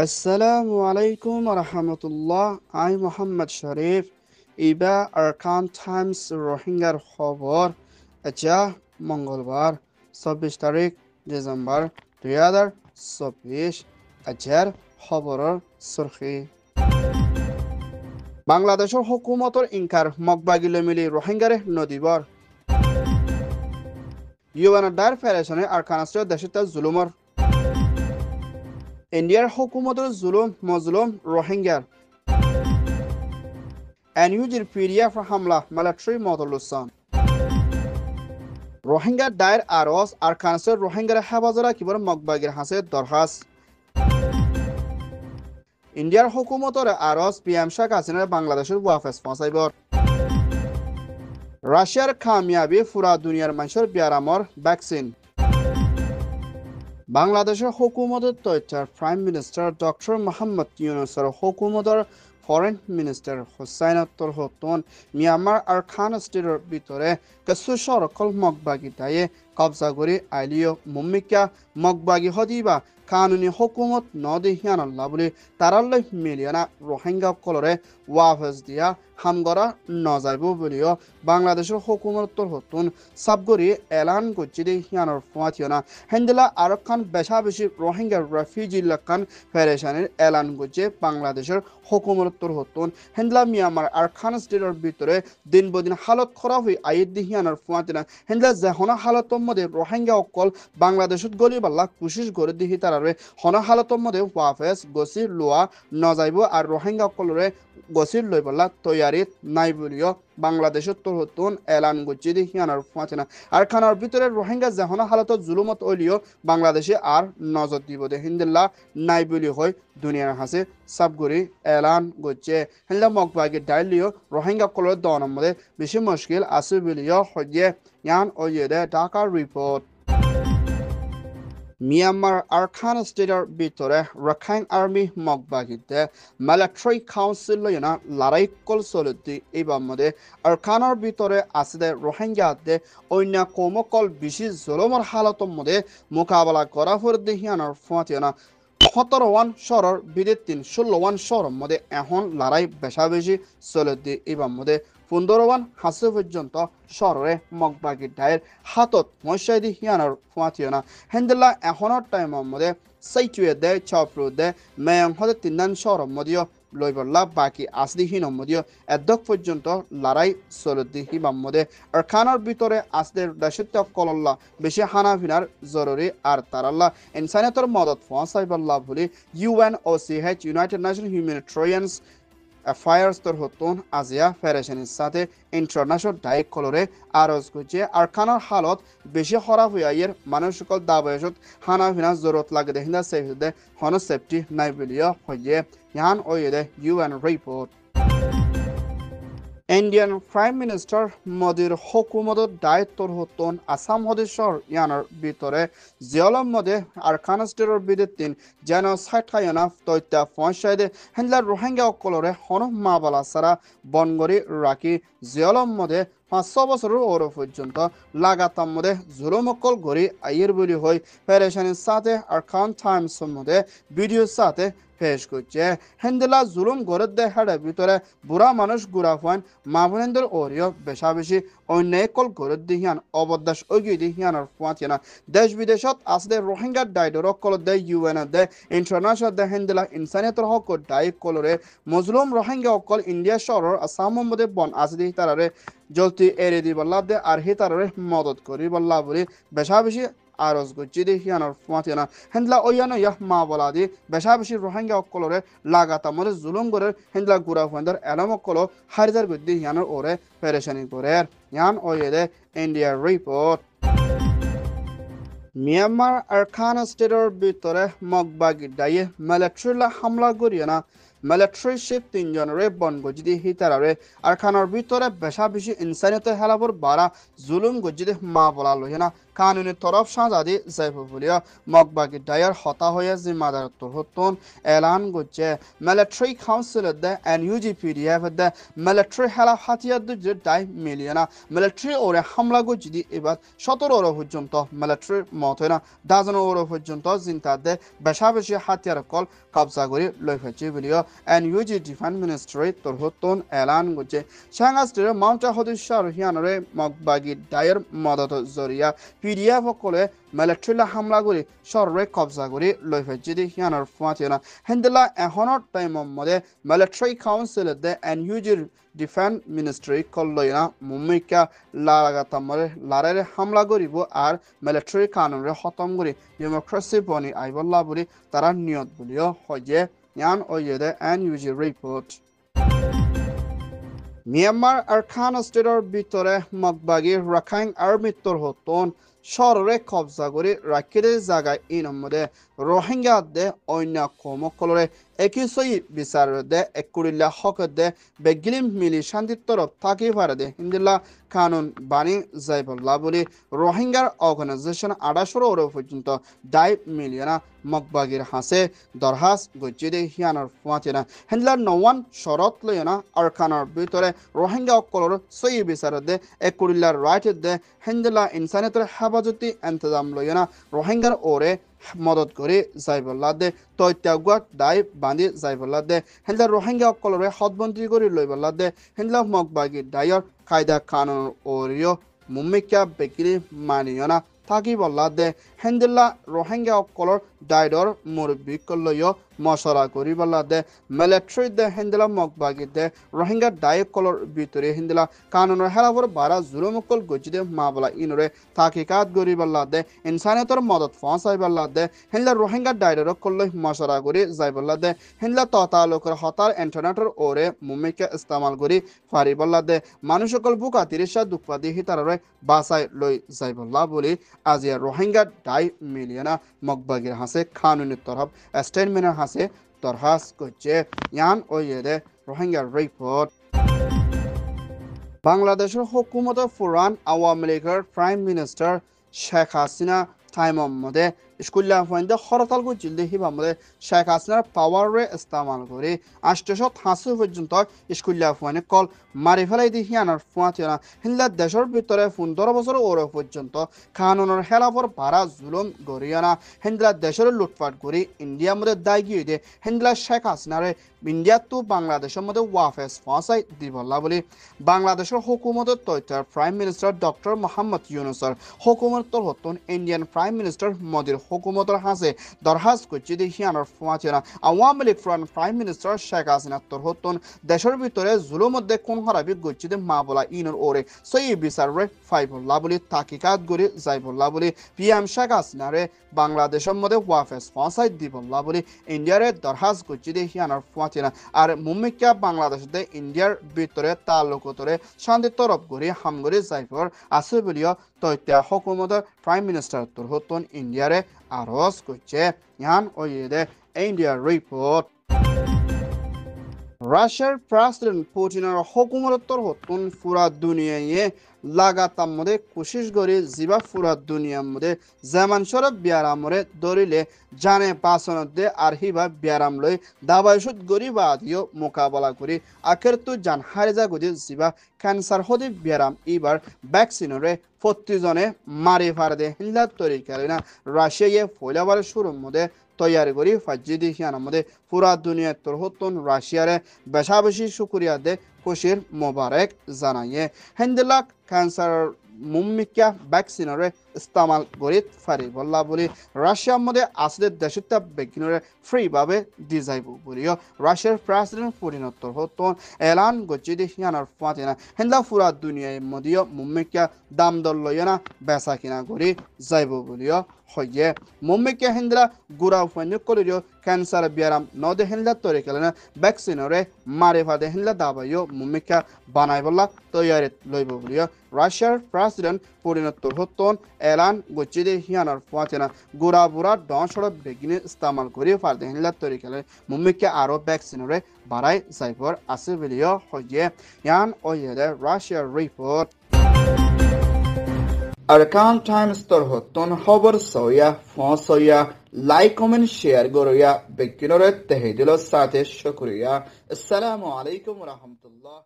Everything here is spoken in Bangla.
আসসালামু আলাইকুম রহমতুল্লাহ। I Mohammad Sharif. Iba Arkan Times রোহিঙ্গার খবর। আচ্ছা, মঙ্গলবার 24 ডিসেম্বর 2024। আজকের খবরের সুরখি। বাংলাদেশের হুকুমতর ইনকার মগবাগিলে মিলি রোহিঙ্গারে নদীবর। ইউএনএর ফেডারেশনে আরকানস্টের দেশে জুলুমর। ইন্ডিয়ার হুকুমতের জুলুম মজলুম রোহিঙ্গার। এনইউজির পিডিএফ হামলা মিলিটারি মদলুসান। রোহিঙ্গা দায়ের আরস আরকানস্টের রোহিঙ্গার হেফাজরা কিবর মগবাগির হাসে দরখাস। ইন্ডিয়ার হুকুমতর আরস পিএম শেখ হাসিনার বাংলাদেশের ওয়াফেস পৌঁছাইবর। রাশিয়ার কামিয়াবি ফুরা দুনিয়ার মানুষের বিয়ারামর ভ্যাকসিন। বাংলাদেশের হুকুমতের তথ্যের প্রাইম মিনিস্টার ডক্টর মোহাম্মদ ইউনুসের হুকুমতের ফরেন মিনিস্টার হুসাইন আত্তর হতন মিয়ানমার আর খান স্টেটের ভিতরে কিছু সরকল মগবাগি দায়ে কবজা করে আইলিও মুম্মিকা মগবাগি হদিবা কানুনি হুকুমত নদিহিয়ান আল্লাহ বলে তারাল্লাই মিলিয়না রোহিঙ্গা কলরে ওয়াফেজ দিয়া হামগরা নজাইব বলিও বাংলাদেশের হুকুমতর হতুন সাবগরি এলান করছে হিয়ানোর ফুয়াথিয়না হেন্দিলা আর খান বেশা বেশি রোহিঙ্গা রেফিউজি লাকান ফেডারেশনের এলান করছে বাংলাদেশের হুকুমতর হতুন হেন্দিলা মিয়ানমার আর খান স্টেটের ভিতরে দিন বদিন হালত খারাপ হয়ে আইদ হিয়ানোর ফুয়াথিনা হেন্দিলা যেহনা হালতর মধ্যে রোহিঙ্গা অকল বাংলাদেশত গলিবাল্লা কুশিশ করে দিহি তারারে হন হালতর মধ্যে ওয়াফেজ গছি লোয়া নজাইব আর রোহিঙ্গা অকলরে গছির লই বল্লা তৈয়ারি নাই বলিও বাংলাদেশের তোরহতুন এলান গচ্ছি দি হিয়ানার ফাঁচেনা আর খানার ভিতরে রোহিঙ্গা যেহনা হালত জুলুমত ওলিও বাংলাদেশে আর নজর দিব দে হিন্দিল্লা নাই বলি হয় দুনিয়ার হাসে সাবগুড়ি এলান গচ্ছে হিন্দা মগবাগি ডাইলিও রোহিঙ্গা কলর দনের মধ্যে বেশি মুশকিল আছে বলিও হইয়ে ইয়ান ওয়ে দে ঢাকার রিপোর্ট। মিয়ানমার আরকান স্টেটের ভিতরে রাখাইন আর্মি মগবাগিতে মিলিটারি কাউন্সিল লইনা লড়াই কল চলতি এইবার মধ্যে আরকানের ভিতরে আছে রোহিঙ্গাতে অন্য কমকল বেশি জলমর হালতর মধ্যে মোকাবেলা করা ফর দেহিয়ানোর ফাঁতিয়ানা 17 শহরের বিদেশ 16 শহরের মধ্যে এখন লড়াই বেশা বেশি চলতি এইবার মধ্যে 15 হাসে পর্যন্ত শহরে মগবাগি ডায়ের হাতত মশাইদি হিয়ানোর ফুয়াথিয়না হেন্দিল্লা এখনের টাইমের মধ্যে সাইচুয়ে দে চপ্রু দে মেয়ং হতে 3 শহরের মধ্যেও লইবল্লা বাকি আসদিহীন মধ্যেও এদক পর্যন্ত লড়াই চলতি হিবাম মধ্যে আর খানার ভিতরে আসদের দেশত্ব কলল্লা বেশি হানাফিনার জরুরি আর তারাল্লা ইনসানিয়তের মদত পৌঁছাইবাল্লা বলে UNOCH ইউনাইটেড নেশন হিউম্যানিটেরিয়ানস অ্যাফেয়ার্স তোর হতুন আজিয়া ফেডারেশনের সাথে ইন্টারন্যাশনাল ডাইক কলরে আরজ করছে আর খানার হালত বেশি খারাপ হয়ে আইয়ের মানুষ সকল দাবয়সত হানা ফিনা জরুরত লাগে দেখিন্দা সেফদে হন সেফটি নাই বলিও হইয়ে ইয়ান ওয়ে UN report. Indian prime minister মোদির হুকুমতর দায়িত্বর হতুন আসাম সদস্যর ইয়ানোর ভিতরে জিয়লম মধ্যে আরকান স্টেটের বিদেশ যেন সাইঠায়না তথ্য পৌঁছাই দে হেন্দার রোহিঙ্গা অকলরে হন মাবালা সারা বনগরি রাখি জিয়লম মধ্যে 500 বছরের ওর পর্যন্ত লাগাতার মধ্যে জুলুমকল গড়ি আইয়ের বলি হই ফেডারেশনের সাথে আরকান টাইমসের মধ্যে ভিডিওর সাথে পেশ করছে হেন্দিলা জুলুম গড়ের দেখার ভিতরে বুড়া মানুষ গুড়া ফান মাভনেন্দ্র ওরিও বেশা বেশি অন্যায় কল গড়ের দিহিয়ান অবদাস ওগি দিহিয়ানোর ফুয়াতিনা দেশ বিদেশত আসলে রোহিঙ্গার ডাইডর কল দে UN দে ইন্টারন্যাশনাল দে হেন্দিলা ইনসানিয়তের হক ডাই কলরে মজলুম রোহিঙ্গা অকল ইন্ডিয়া শহরের আসামের মধ্যে বন আসদি তারারে জলদি এড়ে দি বল্লাভ দে আর হি তারারে মদত করি বল্লাভ বলি বেশা বেশি আরজ গচ্ছি দেহিয়ানোর ফুয়াতিনা হেন্দিলা ওয়ানো ইয়াহ মা বলা দি বেশা বেশি রোহিঙ্গা অকলরে লাগাতার মধ্যে জুলুম করে হেন্দিলা গুড়া ফুয়ান্দার এলম অকল হারিদার গদ্দি হিয়ানোর ওরে পেরেশানি করে ইয়ান ওয়ে দে ইন্ডিয়ার রিপোর্ট। মিয়ানমার আরকান স্টেটের ভিতরে মগবাগি ডাইয়ে মিলিটারিলা হামলা করিয়ে না মিলিটারি শিপ 3 জনরে বন গজিদি হিতারারে আরকানের ভিতরে বেশা বেশি ইনসানিয়তের হেলাবর বাড়া জুলুম গজিদি মা বলা লইনা কানুনি তরফ সাজাদি যাইব বলিয়া মগবাগি ডায়ার হতা হয়ে জিম্মাদার তোরহতন এলান করছে মিলিটারি কাউন্সিল দে NUGPDF দে মিলিটারি হেলা হাতিয়ার দুজে ডাই মিলিয়না মিলিটারি ওরে হামলা গজিদি এবার 17 ওর পর্যন্ত মিলিটারি মত হয় না ডাজন ওর পর্যন্ত জিন্তা দে বেশা বেশি হাতিয়ার কল কবজা করে লই ফেলছে বলিয়া NUG ডিফেন্স মিনিস্ট্রি তোরহতন এলান করছে সাংস্টের মাউন্টা সদস্য হিয়ানরে মগবাগি ডায়ের মদত জরিয়া PDF সকলে মিলিটারি হামলা করে শহরে কবজা করে লই ফেলছে দি হিয়ানর ফুয়াতিনা হেন্দেলা এখনৰ টাইমৰ মধ্যে মিলিটারি কাউন্সিল দে NUG ডিফেন্স মিনিস্ট্রি কল্লইনা মুম্মিকা লাগাতামরে লারের হামলা করিব আর মিলিটারি কানুনরে খতম করে ডেমোক্রেসি বনি আইবল্লা বলি তারা নিয়ত বলিও হয়ে ইয়ান ওয়েদে NUG রিপোর্ট মিয়ানমার আর খান স্টেটর ভিতরে মগবাগি রাখাইন আর্মির তরহতন শহরে কবজা করে রাখিদের জায়গায় ইনমদে রোহিঙ্গা দে অন্য কমকলরে একই বিচার দে একুরিল্লা হক দে বেগিলিম মিলি শান্তির তরফ থাকি পারে দে হিন্দিল্লা কানুন বাণী যাইবল্লা বলি রোহিঙ্গার অর্গানাইজেশন 28 ওর পর্যন্ত 2 মিলিয়না মগবাগির হাসে দরহাস গজ্জিদে হিয়ানর ফুয়াতিনা হিন্দিল্লা নওয়ান শরত লয়না আর খানার ভিতরে রোহিঙ্গা অকলর সই বিচার দে একুরিল্লার রাইট দে হিন্দিল্লা ইনসানিয়তের হেফাজতি ইন্তজাম লয়না রোহিঙ্গার ওরে মদত করে যাইবল্লা দে তৈত্যাগুয়াত দায় বান্ধি যাইবল্লা দে হেন্দলা রোহিঙ্গা অকলরে হদবন্দি করে লইবল্লা দে হেন্দলা মগবাগি দায়র কায়দা কানুন ওরিও মুম্মিকা বেকিরি মানিয়না থাকি বল্লা দে হেন্দলা রোহিঙ্গা অকলর দায়র মুরব্বী কলয় মশলা করি বল্লা দে মিলিটারি দে হেন্দলা মগবাগি দে রোহিঙ্গা দায় কলর ভিতরে হেন্দলা কানুনের হেলাফর বারা জুলুমকল গজিদে মা বলা ইনরে তাকিকাত গরি বল্লা দে ইনসানিয়তর মদত ফাঁসাই বল্লা দে হেন্দলা রোহিঙ্গা দায়র কলয় মশলা করি যাই বল্লা দে হেন্দলা ততালোকের হতার ইন্টারনেটর ওরে মুম্মিকা ইস্তেমাল করি ফারি বল্লা দে মানুষকল বুকা তিরিশা দুঃপাদি হিতারে বাসাই লই যাই বল্লা বলি আজিয়া রোহিঙ্গা 2 মিলিয়না মগবাগির হাসে কানুনের তরফ স্টেটমেন্টের হাসে দরহাস করছে ইয়ান ওয়েদে রোহিঙ্গা রিপোর্ট বাংলাদেশের হুকুমত ফুরান আওয়ামী লীগের প্রাইম মিনিস্টার শেখ হাসিনা টাইমের মধ্যে স্কুল্লা ফাইন্দে হরতাল করছিল হিবা মধ্যে শেখ হাসিনার পাওয়ারে ইস্তেমাল করে 880 পর্যন্ত স্কুল্লা ফাইনে কল মারি ফেলাই দি হিয়ানার ফুয়াতিনা হিন্দা দেশের ভিতরে 15 বছর ওর পর্যন্ত কানুনের হেলাফর ভাড়া জুলুম গরিয়ানা হিন্দা দেশের লুটপাট করি ইন্ডিয়ার মধ্যে দায় গিয়ে দে হিন্দা শেখ হাসিনারে ইন্ডিয়া তো বাংলাদেশের মধ্যে ওয়াফেস ফাঁসাই দিবল্লা বলি বাংলাদেশের হুকুমতের তৈতার প্রাইম মিনিস্টার ডক্টর মোহাম্মদ ইউনুসের হুকুমতের হতন ইন্ডিয়ান প্রাইম মিনিস্টার মোদির হুকুমতের হাসে দরহাস করছে দি হিয়ানার ফুয়াতিনা আওয়ামী লীগ প্রাইম মিনিস্টার শেখ হাসিনা তোর হতন দেশের ভিতরে জুলুম মধ্যে কোন হারাবি গচ্ছে দে মা বলা ইনর ওরে সই বিচার রে ফাইবল্লা বলি তাকিকাত গরি যাইবল্লা বলি PM শেখ হাসিনারে বাংলাদেশের মধ্যে ওয়াফেস ফাঁসাই দিবল্লা বলি ইন্ডিয়ারে দরহাস করছে দি হিয়ানার ফুয়াতিনা আর মুম্মিকা বাংলাদেশে ইন্ডিয়ার ভিতরে তালুকতরে শান্তি তরফ গরি হামগরি যাইবর আছে বলিও তৈত্যা হুকুমতের প্রাইম মিনিস্টার তোর হতন ইন্ডিয়ারে আরজ করছে ইয়ান ওয়েদে ইন্ডিয়া রিপোর্ট রাশিয়ার প্রেসিডেন্ট পুতিনের হুকুমতের হতন পুরা দুনিয়ায় লাগাতার মধ্যে কোশিশ করে জিবা পুরা দুনিয়ার মধ্যে যেমন সরব বিয়ারামরে দরিলে জানে পাসনদে আর হিবা বিয়ারাম লই দাবাইশুদ গরিবাদিও মোকাবেলা করে আখের তো জান হারেজা গদি জিবা ক্যান্সার হদি বিয়ারাম এবার ভ্যাকসিনরে 40 জনে মারি ফারদে হিন্দা তরিকারে না রাশিয়ায় ফলাবার শুরুর মধ্যে তৈরি করি ফাজিদি হিয়ানার মধ্যে পুরা দুনিয়ার তোর হতন রাশিয়ারে বেশা বেশি শুক্রিয়া দে খুশির মোবারক জানাইয়ে হেন্দিলা ক্যান্সার মুম্মিকা ভ্যাকসিনরে ইস্তেমাল গরিত ফারি বল্লা বলি রাশিয়ার মধ্যে আসলে দেশটা ভ্যাকসিনরে ফ্রি ভাবে দি যাইব বলিও রাশিয়ার প্রেসিডেন্ট পুতিনোত্তর হতন এলান গচ্ছি দি হিয়ানার ফাতিনা হেন্দা পুরা দুনিয়ার মধ্যে মুম্মিকা দাম দর লইনা বেচা কিনা করি যাইব বলিও হয়ে মুম্মিকা হেন্দা গুড়া উপান্য করিও ক্যান্সার বিয়ারাম নদে হেন্দা তৈরি কেলেন ভ্যাকসিনরে মারে ফাদে হেন্দা দাবাইও মুম্মিকা বানাই বল্লা তৈরি লইব বলিও রাশিয়ার প্রেসিডেন্ট পুতিনোত্তর হতন এলান গচ্ছি দি হিয়ানার ফাতিনা গুড়া বুড়া ডসড় বেগিনে ইস্তেমাল করি ফাদে হেন্দা তৈরি কেলেন মুম্মিকা আরো ভ্যাকসিনরে বাড়াই যাইবর আছে বলিও হয়ে ইয়ান ওয়েদে রাশিয়ার report Arkan Times tor hoton খবর soya phone soya like comment share গরয়া বেকিনরে তেহেদিল সাথে শুকরিয়া আসসালামু আলাইকুম ওয়া রাহমাতুল্লাহ